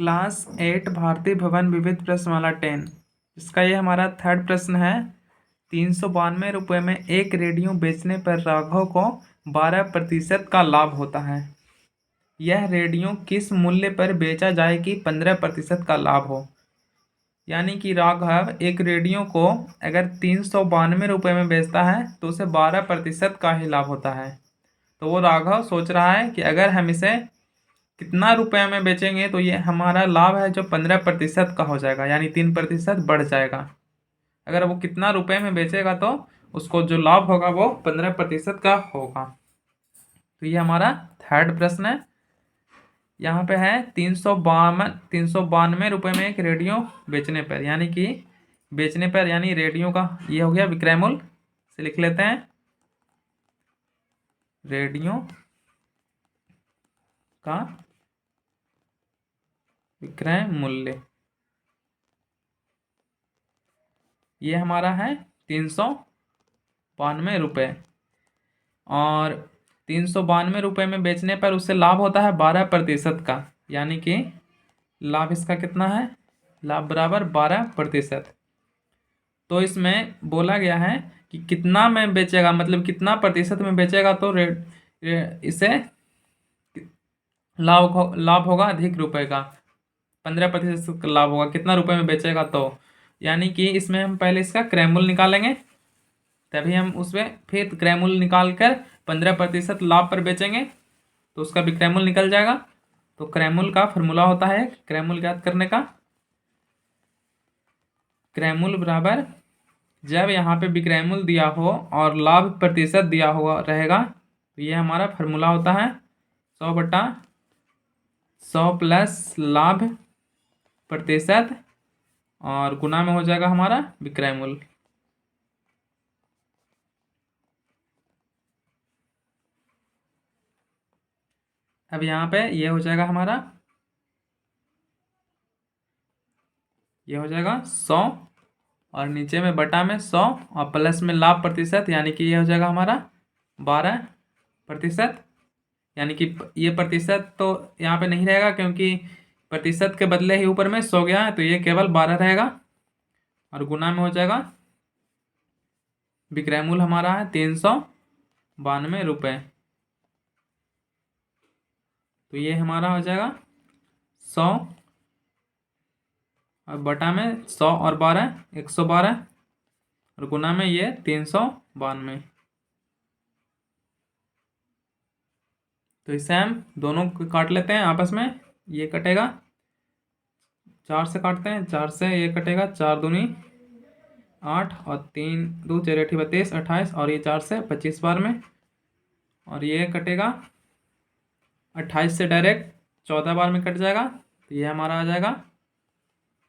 Class 8 भारतीय भवन विविध प्रश्नमाला 10। इसका ये हमारा थर्ड प्रश्न है। 392 रुपये में एक रेडियो बेचने पर राघव को 12% का लाभ होता है। यह रेडियो किस मूल्य पर बेचा जाए कि 15% का लाभ हो। यानी कि राघव एक रेडियो को अगर 392 रुपये में बेचता है तो उसे 12% का ही लाभ होता है। तो वो राघव सोच रहा है कि अगर हम इसे कितना रुपए में बेचेंगे तो ये हमारा लाभ है जो 15% का हो जाएगा, यानी 3% बढ़ जाएगा। अगर वो कितना रुपए में बेचेगा तो उसको जो लाभ होगा वो 15% का होगा। तो ये हमारा थर्ड प्रश्न है। यहाँ पे है 392 रुपये में एक रेडियो बेचने पर, यानी कि बेचने पर यानी रेडियो का ये हो गया विक्रय मूल्य से लिख लेते हैं। रेडियो का विक्रय मूल्य ये हमारा है 392 रुपये, और 392 रुपये में बेचने पर उससे लाभ होता है 12% का, यानी कि लाभ इसका कितना है, लाभ बराबर 12%। तो इसमें बोला गया है कि कितना में बेचेगा, मतलब कितना प्रतिशत में बेचेगा तो इसे लाभ होगा अधिक रुपए का, 15% का लाभ होगा कितना रुपए में बेचेगा तो। यानी कि इसमें हम पहले इसका क्रय मूल्य निकालेंगे, तभी हम उसमें फिर क्रय मूल्य निकाल कर 15% लाभ पर बेचेंगे तो उसका विक्रय मूल्य निकल जाएगा। तो क्रय मूल्य का फॉर्मूला होता है क्रय मूल्य ज्ञात करने का, क्रय मूल्य बराबर जब यहाँ पे विक्रय मूल्य दिया हो और लाभ प्रतिशत दिया हुआ रहेगा तो ये हमारा फॉर्मूला होता है 100/100 प्लस लाभ प्रतिशत और गुना में हो जाएगा हमारा विक्रय मूल्य। अब यहाँ पे ये हो जाएगा हमारा, ये हो जाएगा 100 और नीचे में बटा में 100 और प्लस में लाभ प्रतिशत, यानी कि ये हो जाएगा हमारा 12%। यानी कि ये प्रतिशत तो यहाँ पे नहीं रहेगा क्योंकि प्रतिशत के बदले ही ऊपर में 100 गया है, तो ये केवल 12 रहेगा और गुना में हो जाएगा विक्रय मूल्य हमारा है 392 रुपये। तो ये हमारा हो जाएगा 100 और बटा में 100 और 12 112 और गुना में ये 392। तो इससे हम दोनों को काट लेते हैं आपस में, ये कटेगा 4 से काटते हैं, 4 से ये कटेगा, 4 दूनी 8 और 3 2 4 8 32 28 और ये 4 से 25 बार में, और ये कटेगा 28 से डायरेक्ट 14 बार में कट जाएगा। तो ये हमारा आ जाएगा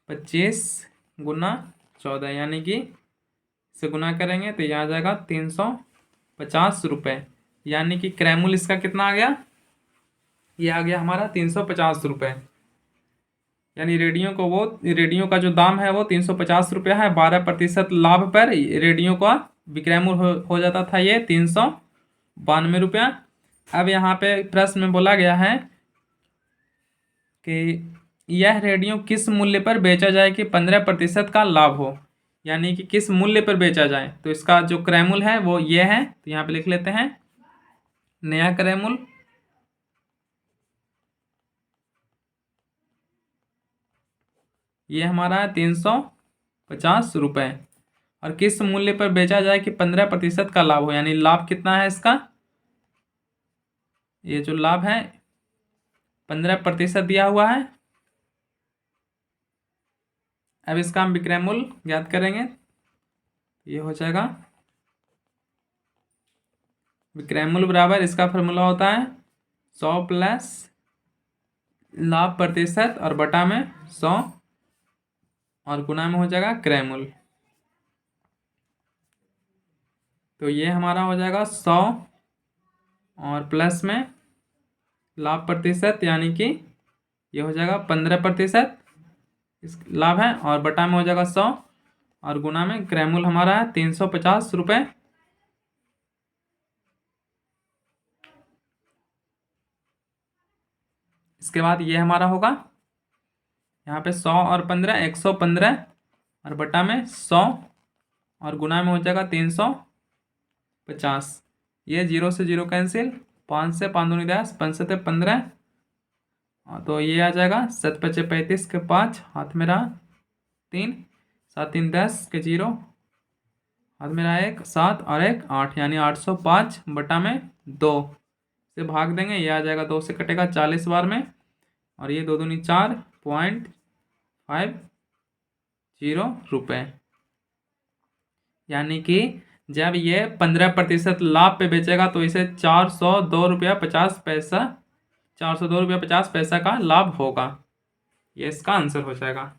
25 गुना 14, यानी कि इसे गुना करेंगे तो ये आ जाएगा 350 रुपये। यानी कि क्रय मूल्य इसका कितना आ गया, ये आ गया हमारा 350 रुपये। यानी रेडियो का जो दाम है वो 350 रुपया है। 12% लाभ पर रेडियो का विक्रय मूल्य हो जाता था ये 392 रुपया। अब यहाँ पे प्रश्न में बोला गया है कि यह रेडियो किस मूल्य पर बेचा जाए कि 15% का लाभ हो। यानी कि किस मूल्य पर बेचा जाए, तो इसका जो क्रय मूल्य है वो ये है। तो यहाँ पे लिख लेते हैं नया क्रय मूल्य, ये हमारा है 350 रुपये। और किस मूल्य पर बेचा जाए कि 15% का लाभ हो, यानी लाभ कितना है इसका, ये जो लाभ है 15% दिया हुआ है। अब इसका हम विक्रय मूल्य ज्ञात करेंगे, ये हो जाएगा विक्रय मूल्य बराबर इसका फॉर्मूला होता है 100 प्लस लाभ प्रतिशत और बटा में 100 और गुना में हो जाएगा क्रय मूल्य। तो ये हमारा हो जाएगा 100 और प्लस में लाभ प्रतिशत, यानी कि ये हो जाएगा 15% इस लाभ है, और बटा में हो जाएगा 100 और गुना में क्रय मूल्य हमारा है 350 रुपये। इसके बाद ये हमारा होगा यहाँ पे 100 और 15 115 और बटा में 100 और गुना में हो जाएगा 350। ये 0 से 0 कैंसिल, 5 से 5 दूनी 10, 5 से 15, तो ये आ जाएगा 7 पचे 35 के 5 हाथ में रहा 3, 7 3 10 के 0 हाथ में रहा 1 7 और 1 8, यानी 805 बटा में 2 से भाग देंगे, ये आ जाएगा 2 से कटेगा 40 बार में, और ये 2 दूनी 4.50 रुपये। यानी कि जब ये 15% लाभ पे बेचेगा तो इसे 402 रुपया 50 पैसा 402 रुपया 50 पैसा का लाभ होगा। ये इसका आंसर हो जाएगा।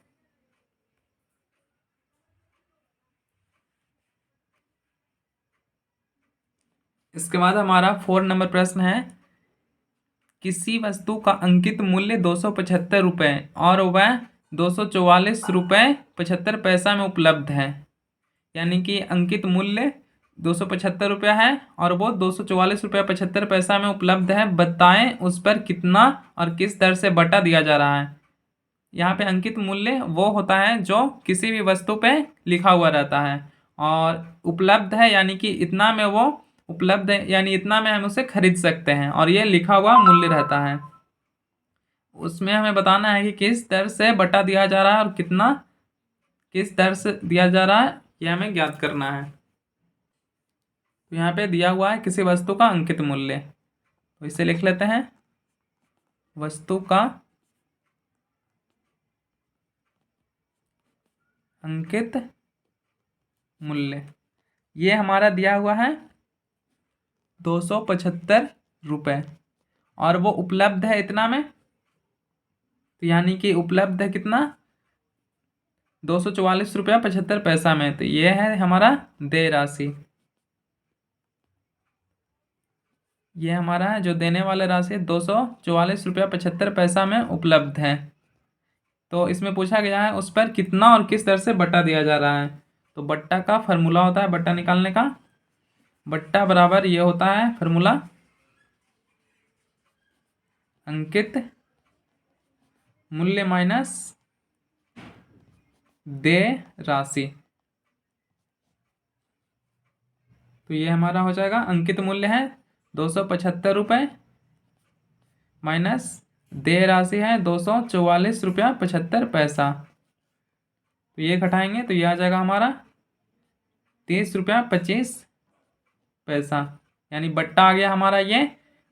इसके बाद हमारा 4 नंबर प्रश्न है, किसी वस्तु का अंकित मूल्य 275 रुपये और वह 244 रुपये 75 पैसा में उपलब्ध है। यानी कि अंकित मूल्य 275 रुपया है और वो 244 रुपया 75 पैसा में उपलब्ध है। बताएं उस पर कितना और किस दर से बटा दिया जा रहा है। यहाँ पे अंकित मूल्य वो होता है जो किसी भी वस्तु पे लिखा हुआ रहता है, और उपलब्ध है यानी कि इतना में वो उपलब्ध है, यानी इतना में हम उसे खरीद सकते हैं, और ये लिखा हुआ मूल्य रहता है। उसमें हमें बताना है कि किस दर से बटा दिया जा रहा है और कितना किस दर से दिया जा रहा है, यह हमें ज्ञात करना है। तो यहाँ पे दिया हुआ है किसी वस्तु का अंकित मूल्य, तो इसे लिख लेते हैं, वस्तु का अंकित मूल्य। ये हमारा दिया हुआ है 275 रुपये और वो उपलब्ध है इतना में, तो यानी कि उपलब्ध है कितना 244 रुपया 75 पैसा में। तो ये है हमारा देय राशि, ये हमारा है जो देने वाला राशि 244 रुपया 75 पैसा में उपलब्ध है। तो इसमें पूछा गया है उस पर कितना और किस दर से बटा दिया जा रहा है। तो बट्टा का फॉर्मूला होता है, बट्टा निकालने का, बट्टा बराबर ये होता है फॉर्मूला, अंकित मूल्य माइनस देय राशि। तो ये हमारा हो जाएगा, अंकित मूल्य है 275 रुपये माइनस देय राशि है 244 रुपया 75 पैसा। तो ये घटाएंगे तो ये आ जाएगा हमारा 30 रुपया 25 पैसा, यानी बट्टा आ गया हमारा ये।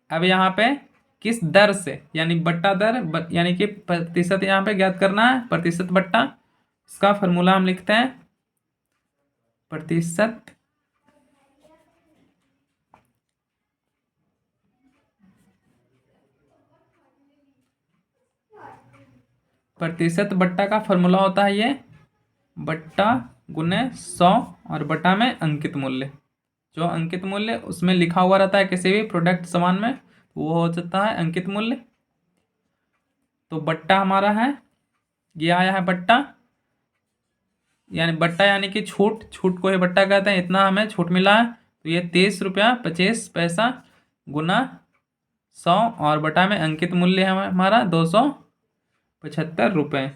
अब यहाँ पे किस दर से, यानी बट्टा दर यानी कि प्रतिशत यहाँ पे ज्ञात करना है, प्रतिशत बट्टा। इसका फॉर्मूला हम लिखते हैं, प्रतिशत बट्टा का फॉर्मूला होता है ये बट्टा गुने 100 और बटा में अंकित मूल्य। जो अंकित मूल्य उसमें लिखा हुआ रहता है किसी भी प्रोडक्ट सामान में, वो हो जाता है अंकित मूल्य। तो बट्टा हमारा है, ये आया है बट्टा, यानी बट्टा यानी कि छूट, छूट को ही बट्टा कहते हैं। इतना हमें छूट मिला है, तो ये 30 रुपया 25 पैसा गुना 100 और बटा में अंकित मूल्य है हमारा 275 रुपये।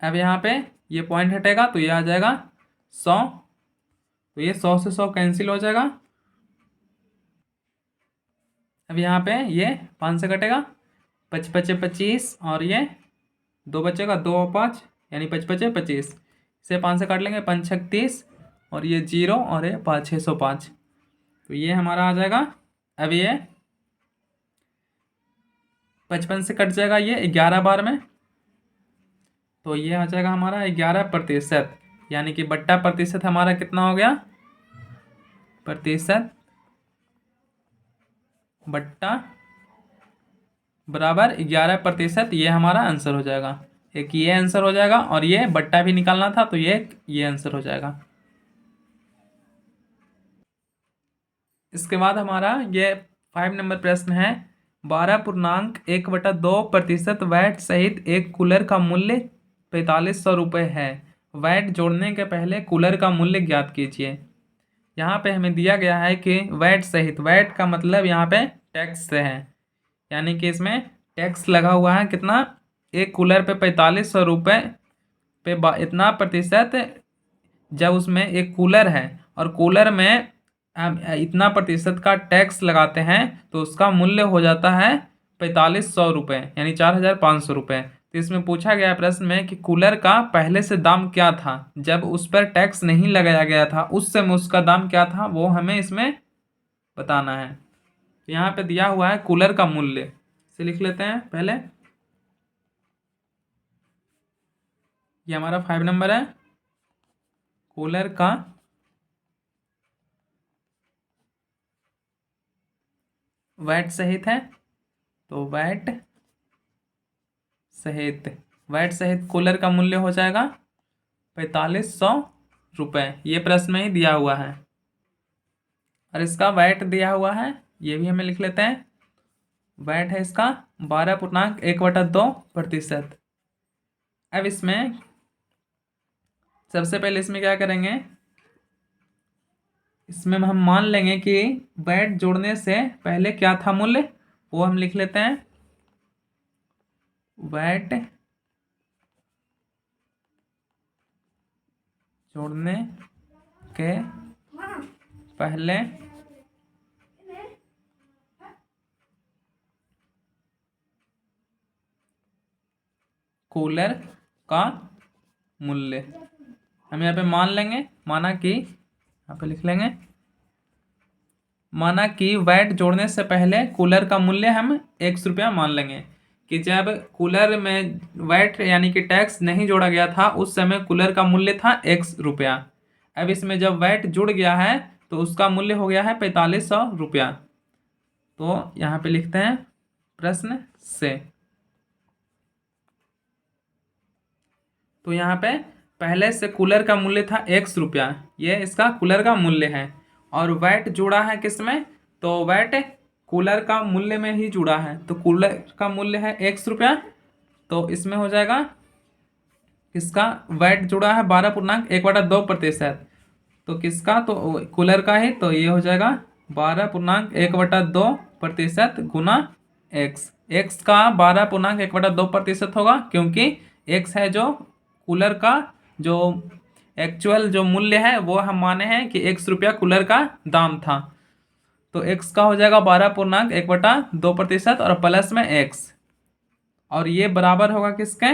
अब यहाँ पे ये पॉइंट हटेगा तो ये आ जाएगा 100, तो ये 100 से 100 कैंसिल हो जाएगा। अब यहाँ पे ये 5 से कटेगा, 5 पचे 25 और ये 2 बचेगा, 2 और 5 यानी 5 पचे 25, इसे 5 से काट लेंगे, 5 छक 30 और ये 0 और ये 5 605, तो ये हमारा आ जाएगा। अब ये 55 से कट जाएगा ये 11 बार में, तो ये आ जाएगा हमारा 11%, यानी कि बट्टा प्रतिशत हमारा कितना हो गया, प्रतिशत बट्टा बराबर 11%। ये हमारा आंसर हो जाएगा। एक ये आंसर हो जाएगा और ये बट्टा भी निकालना था, तो ये आंसर हो जाएगा। इसके बाद हमारा ये 5 नंबर प्रश्न है, 12.1/2% वैट सहित एक कूलर का मूल्य 4500 रुपये है। वैट जोड़ने के पहले कूलर का मूल्य ज्ञात कीजिए। यहाँ पे हमें दिया गया है कि वैट सहित, वैट का मतलब यहाँ पे टैक्स से है, यानी कि इसमें टैक्स लगा हुआ है कितना, एक कूलर पे 4500 रुपये पे इतना प्रतिशत, जब उसमें एक कूलर है और कूलर में इतना प्रतिशत का टैक्स लगाते हैं तो उसका मूल्य हो जाता है 4500 रुपये, यानी 4500 रुपये। तो इसमें पूछा गया प्रश्न में कि कूलर का पहले से दाम क्या था, जब उस पर टैक्स नहीं लगाया गया था उस समय उसका दाम क्या था, वो हमें इसमें बताना है। तो यहाँ पे दिया हुआ है कूलर का मूल्य, इसे लिख लेते हैं पहले। ये हमारा 5 नंबर है, कूलर का वैट सहित है, तो वैट सहित कूलर का मूल्य हो जाएगा 4500 रुपये। ये प्रश्न में ही दिया हुआ है और इसका वैट दिया हुआ है, ये भी हमें लिख लेते हैं। वैट है इसका 12.1/2%। अब इसमें सबसे पहले इसमें क्या करेंगे, इसमें हम मान लेंगे कि वैट जोड़ने से पहले क्या था मूल्य, वो हम लिख लेते हैं। वैट जोड़ने के पहले कूलर का मूल्य हम यहाँ पे मान लेंगे, माना कि यहाँ पे लिख लेंगे, माना कि वैट जोड़ने से पहले कूलर का मूल्य हम 100 रुपया मान लेंगे कि जब कूलर में वैट यानी कि टैक्स नहीं जोड़ा गया था उस समय कूलर का मूल्य था 100 रुपया। अब इसमें जब वैट जुड़ गया है तो उसका मूल्य हो गया है 4500 रुपया। तो यहाँ पे लिखते हैं प्रश्न से, तो यहाँ पे पहले से कूलर का मूल्य था 100 रुपया, ये इसका कूलर का मूल्य है, और वैट जुड़ा है किसमें, तो वैट कूलर का मूल्य में ही जुड़ा है, तो कूलर का मूल्य है 100 रुपया। तो इसमें हो जाएगा किसका वैट जुड़ा है 12.1/2%, तो किसका, तो कूलर का ही, तो ये हो जाएगा 12.1/2% गुना एक्स। एक्स का 12.1/2% होगा क्योंकि एक्स है जो कूलर का जो एक्चुअल जो मूल्य है वो हम माने हैं कि 100 रुपया कूलर का दाम था। तो एक्स का हो जाएगा 12.1/2% और प्लस में एक्स, और ये बराबर होगा किसके,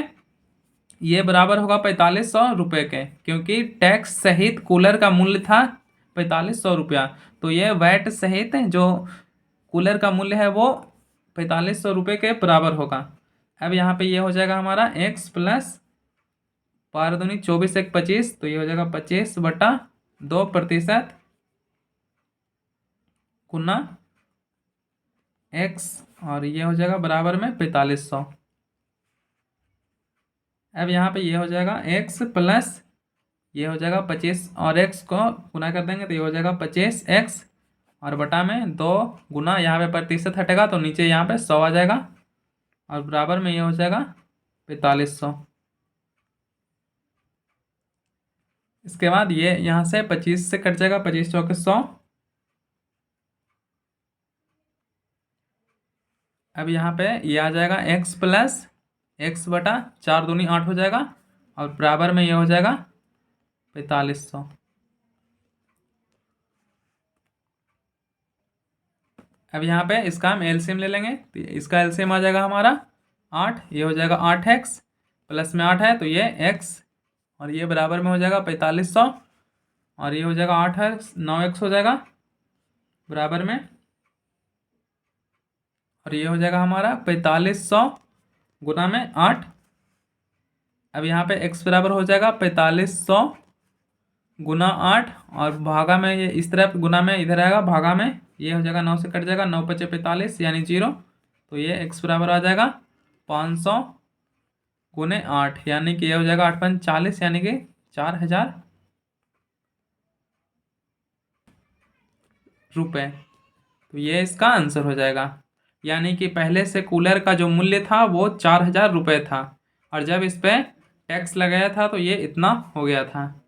ये बराबर होगा 4500 रुपये के, क्योंकि टैक्स सहित कूलर का मूल्य था 4500 रुपया। तो ये वैट सहित जो कूलर का मूल्य है वो 4500 रुपये के बराबर होगा। अब यहाँ पे ये हो जाएगा हमारा एक्स प्लस 12 दूनी 24 1 25, तो ये हो जाएगा 25/2% गुना एक्स, और ये हो जाएगा बराबर में 4500। अब यहाँ पे ये हो जाएगा एक्स प्लस, ये हो जाएगा 25 और एक्स को गुना कर देंगे तो ये हो जाएगा 25x, और बटा में 2 गुना, यहाँ पे प्रतिशत हटेगा तो नीचे यहाँ पे 100 आ जाएगा, और बराबर में ये हो जाएगा 4500। इसके बाद ये यहाँ से 25 से कट जाएगा, 25 चौके 100। अब यहाँ पे ये आ जाएगा x प्लस एक्स बटा 4 दूनी 8 हो जाएगा, और बराबर में ये हो जाएगा 4500। अब यहाँ पे इसका हम एलसीएम ले लेंगे, तो इसका एलसीएम आ जाएगा हमारा 8, ये हो जाएगा 8x, प्लस में 8 है तो ये x, और ये बराबर में हो जाएगा 4500, और ये हो जाएगा 8 है 9x हो जाएगा बराबर में, और ये हो जाएगा हमारा 4500 गुना में 8। अब यहाँ पे x बराबर हो जाएगा 4500 गुना 8, और भागा में ये इस तरफ गुना में इधर आएगा भागा में, ये हो जाएगा 9 से कट जाएगा, 9 × 5 = 45 यानी 0, तो ये x बराबर आ जाएगा 500 गुने 8, यानी कि ये हो जाएगा 8 × 5 = 40, यानी कि 4000 रुपये। तो ये इसका आंसर हो जाएगा, यानी कि पहले से कूलर का जो मूल्य था वो 4000 रुपये था, और जब इस पर टैक्स लगाया था तो ये इतना हो गया था।